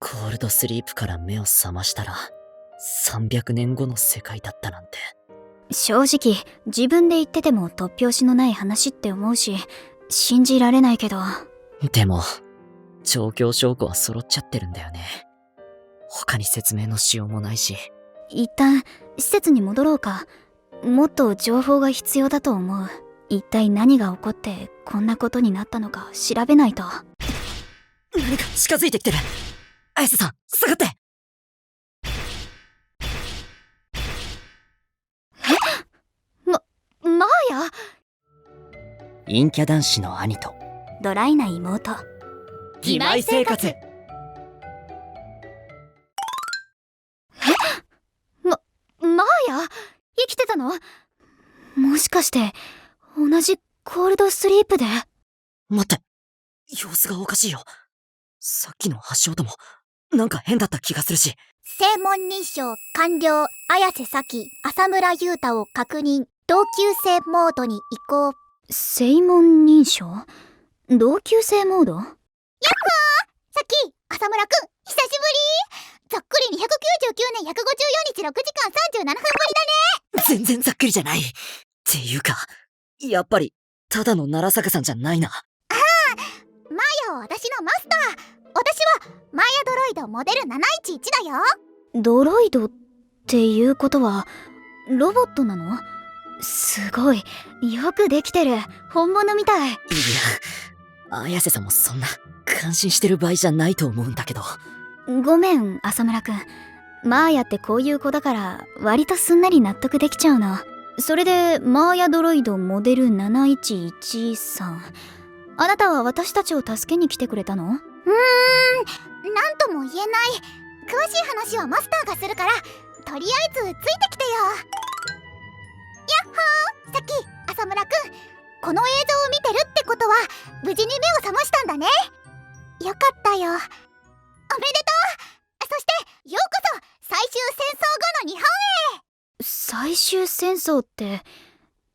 コールドスリープから目を覚ましたら、300年後の世界だったなんて。正直、自分で言ってても突拍子のない話って思うし、信じられないけど。でも、状況証拠は揃っちゃってるんだよね。他に説明のしようもないし。一旦、施設に戻ろうか。もっと情報が必要だと思う。一体何が起こってこんなことになったのか調べないと。何か近づいてきてる。綾瀬さん、下がって。マーヤ？陰キャ男子の兄とドライな妹。義妹生活。マーヤ？生きてたの？もしかして同じコールドスリープで？待って、様子がおかしいよ。さっきの発症ともなんか変だった気がするし。正門認証完了。綾瀬咲、浅村優太を確認。同級生モードに移行。正門認証？同級生モード？やっほー！咲、浅村くん、久しぶり。ざっくり299年154日6時間37分ぶりだね。全然ざっくりじゃない。っていうか、やっぱりただの奈良坂さんじゃないな。マーヤは私のマスター。私はマーヤドロイドモデル711だよ。ドロイドっていうことはロボットなの？すごい、よくできてる。本物みたい。いや、綾瀬さんもそんな感心してる場合じゃないと思うんだけど。ごめん、浅村くん。マーヤってこういう子だから割とすんなり納得できちゃうの。それでマーヤドロイドモデル7113。あなたは私たちを助けに来てくれたの？なんとも言えない。詳しい話はマスターがするから、とりあえずついてきてよ。やっほー！さっき浅村くん、この映像を見てるってことは無事に目を覚ましたんだね。よかったよ。おめでとう。そしてようこそ最終戦争後の日本へ。最終戦争って、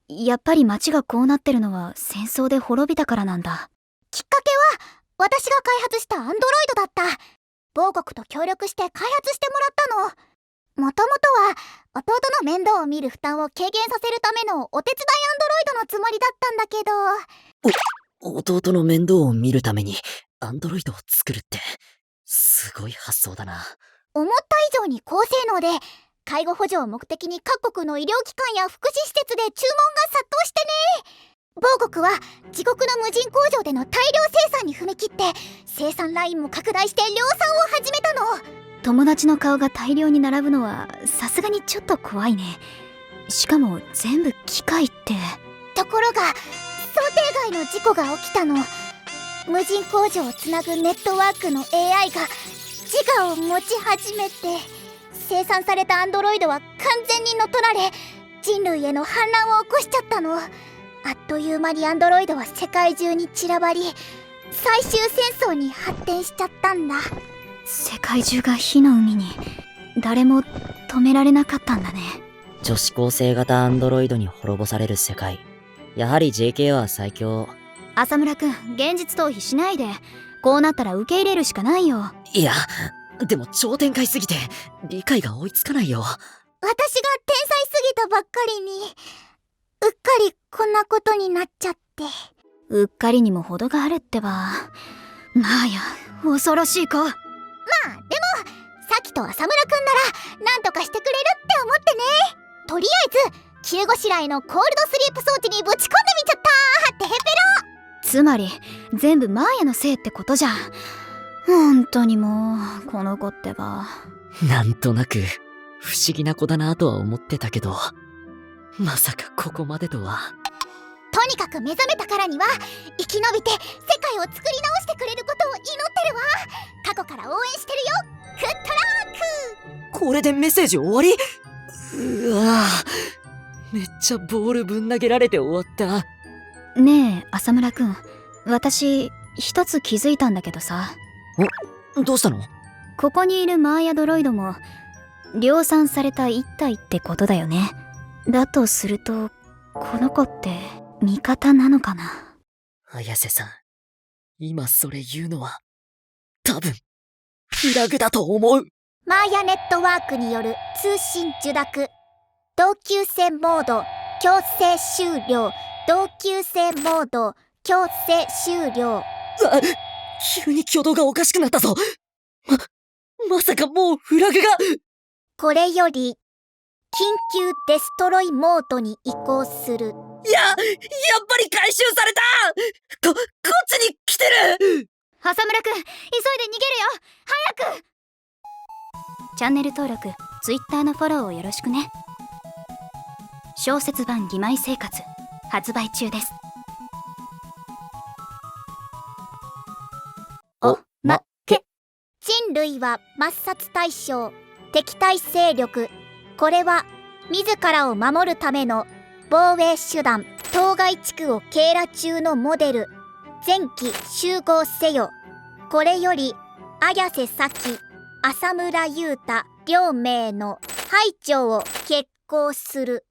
やっぱり街がこうなってるのは戦争で滅びたからなんだ。きっかけは私が開発したアンドロイドだった。某国と協力して開発してもらったの。もともとは弟の面倒を見る負担を軽減させるためのお手伝いアンドロイドのつもりだったんだけど。弟の面倒を見るためにアンドロイドを作るって、すごい発想だな。思った以上に高性能で、介護補助を目的に各国の医療機関や福祉施設で注文が殺到してね。某国は自国の無人工場での大量生産に踏み切って、生産ラインも拡大して量産を始めたの。友達の顔が大量に並ぶのはさすがにちょっと怖いね。しかも全部機械って。ところが想定外の事故が起きたの。無人工場をつなぐネットワークの AI が自我を持ち始めて、生産されたアンドロイドは完全に乗っ取られ、人類への反乱を起こしちゃったの。あっという間にアンドロイドは世界中に散らばり、最終戦争に発展しちゃったんだ。世界中が火の海に。誰も止められなかったんだね。女子高生型アンドロイドに滅ぼされる世界。やはり JK は最強。浅村くん、現実逃避しないで。こうなったら受け入れるしかないよ。いや、でも超展開すぎて理解が追いつかないよ。私が天才すぎたばっかりに、うっかりこんなことになっちゃって。うっかりにも程があるってば。まあや、恐ろしい子。まあでもさきと浅村くんならなんとかしてくれるって思ってね。とりあえず急ごしらえのコールドスリープ装置にぶち込んでみちゃったってへペロ。つまり全部マーヤのせいってことじゃん。本当にもうこの子ってば。なんとなく不思議な子だなとは思ってたけど、まさかここまでとは。とにかく目覚めたからには生き延びて世界を作り直してくれることを祈ってるわ。過去から応援してるよ。グッドラック。これでメッセージ終わり？うわぁ、めっちゃボールぶん投げられて終わった。ねえ浅村くん、私一つ気づいたんだけどさ。どうしたの？ここにいるマーヤドロイドも量産された一体ってことだよね。だとするとこの子って味方なのかな。綾瀬さん、今それ言うのは多分フラグだと思う。マーヤネットワークによる通信受諾。同級生モード強制終了。同級生モード強制終了。急に挙動がおかしくなったぞ。まさかもうフラグが。これより緊急デストロイモードに移行する。やっぱり回収された。こっちに来てる。浅村くん、急いで逃げるよ。早く。チャンネル登録、Twitter のフォローをよろしくね。小説版義妹生活発売中です。おまけ。人類は抹殺対象。敵対勢力。これは自らを守るための防衛手段。当該地区を警ら中のモデル。前期集合せよ。これより綾瀬咲、浅村優太両名の排除を決行する。